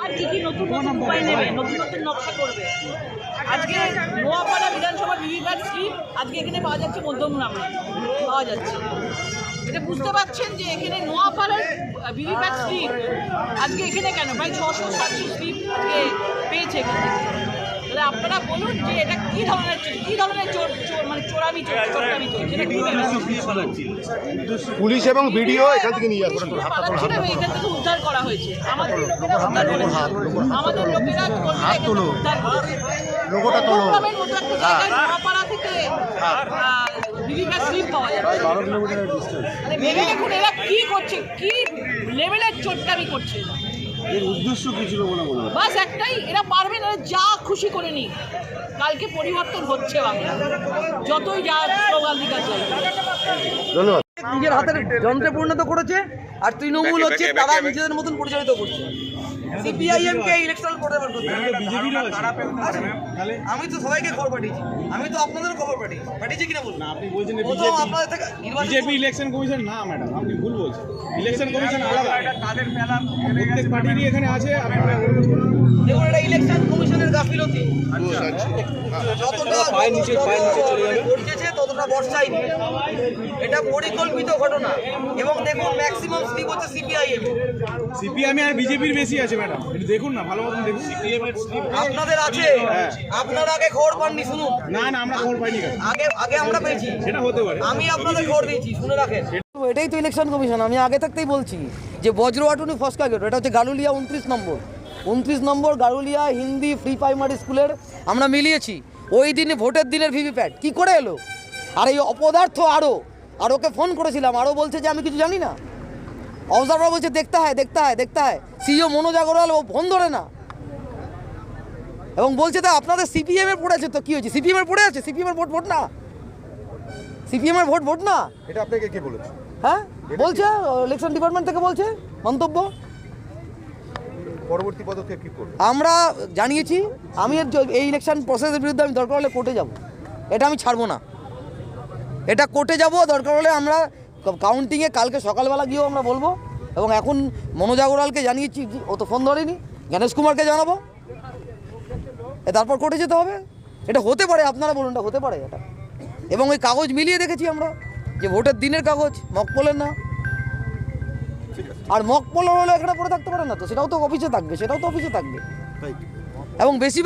আর কি কি নতুন নতুন উপায় নেবে, নতুন নতুন নকশা করবে। আজকে নোয়াপাড়া বিধানসভা ভিভিপ্যাট স্লিপ আজকে এখানে পাওয়া যাচ্ছে, মধ্যমগ্রামে পাওয়া যাচ্ছে। এটা বুঝতে পারছেন যে এখানে নোয়াপাড়ার ভিভিপ্যাট স্লিপ আজকে এখানে কেন প্রায় 600-700 স্লিপ আজকে পেয়েছে এখান থেকে। তাহলে আপনারা বলুন যে এটা কি ধরনের মানে চোরামি চলছে, পুলিশ এবং ভিডিও এখান থেকে নিয়ে যাচ্ছে, পালাচ্ছিল এবং এখান থেকে উদ্ধার করা হয়েছে। আমাদের লোকেরা উদ্ধার করেছে, আমাদের লোকেরা উদ্ধার করেছে। মধ্যমগ্রামের মতো একটা জায়গায় নোয়াপাড়া থেকে ভিভিপ্যাট স্লিপ পাওয়া যাচ্ছে। মানে ভেবে দেখুন এরা কি করছে, কি লেভেলের চোটকামি করছে। এর উদ্দেশ্য কি ছিল বলে মনে হয়? বাস একটাই, এরা পারবেন, এরা যা খুশি করে নিক। কালকে পরিবর্তন হচ্ছে বাংলা, যতই যা স্লোগান দিকে যায়। ধন্যবাদ। নিজের হাতের যন্ত্রে পরিণত করেছে, আর তৃণমূল হচ্ছে তারা নিজেদের মতন পরিচালিত করছে। সিপিআইএম কে ইলেকশন করতে পারবে। আমি তো সবাইকে খবর পাঠিয়েছি, আমি তো আপনাদেরও খবর পাঠিয়েছি কিনা বলুন। আপনি বলছেন আপনাদের থেকে বিজেপি ইলেকশন কমিশন না ম্যাডাম, আপনি ভুল বলছেন। ইলেকশন কমিশন আলাদা, প্রত্যেক পার্টিরই এখানে আছে। দেখুন এটা ইলেকশন কমিশনের গাফিলতি। যতটা ঘটেছে ততটা বর্ষাই নেই, এটা পরিকল্পিত ঘটনা। এবং দেখুন ম্যাক্সিমাম স্লিপ হচ্ছে সিপিআইএম, সিপিএম আর বিজেপির বেশি আছে ম্যাডাম, একটু দেখুন না, ভালো মতন দেখুন। সিপিএম এর স্লিপ আপনাদের আছে, আপনারা আগে খবর পাননি, শুনুন। না আমরা খবর পাইনি, আগে আমরা পেয়েছি, সেটা হতে পারে। আমি আপনাদের খবর দিয়েছি, শুনে রাখেন। এটাই তো ইলেকশন কমিশন। আমি আগে থাকতেই বলছি যে বজ্রওয়াটুনি ফসকা গেট, এটা হচ্ছে গালুলিয়া 29 নম্বর গালুলিয়া হিন্দি প্রি প্রাইমারি স্কুলের আমরা মিলিয়েছি। ওই দিনে ভোটের দিনের ভিভিপ্যাট কি করে এলো? আর এই অপদার্থ আর ওকে ফোন করেছিলাম, আরও বলছে যে আমি কিছু জানি না। অবজারভার বলছে দেখতে হয়। সিইও মনোজ আগরওয়াল ও ফোন ধরে না, এবং বলছে তা আপনাদের সিপিএমের পড়েছে, তো কি হয়েছে? সিপিএমের পড়ে আছে, সিপিএমের ভোট না, সিপিএমের ভোট না। এটা আপনাকে কে বলেছে? হ্যাঁ বলছে, ইলেকশন ডিপার্টমেন্ট থেকে বলছে মন্তব্য। পরবর্তী পদক্ষেপ কি করবে? আমরা জানিয়েছি, আমি এই ইলেকশন প্রসেসের বিরুদ্ধে আমি দরকার হলে কোর্টে যাব, এটা আমি ছাড়বো না। এটা কোর্টে যাব, দরকার হলে আমরা কাউন্টিংয়ে কালকে সকালবেলা গিয়েও আমরা বলবো। এবং এখন মনোজ আগরওয়ালকে জানিয়েছি, ও তো ফোন ধরেনি, গণেশ কুমারকে জানাবো, তারপর কোর্টে যেতে হবে। এটা হতে পারে, আপনারা বলুন এটা হতে পারে এটা। এবং ওই কাগজ মিলিয়ে দেখেছি আমরা, যে ভোটের দিনের কাগজ, মকপলের না। আর মকপল হলে এখানে পড়ে থাকতে পারে না, তো সেটাও তো অফিসে থাকবে, এবং বেশিরভাগ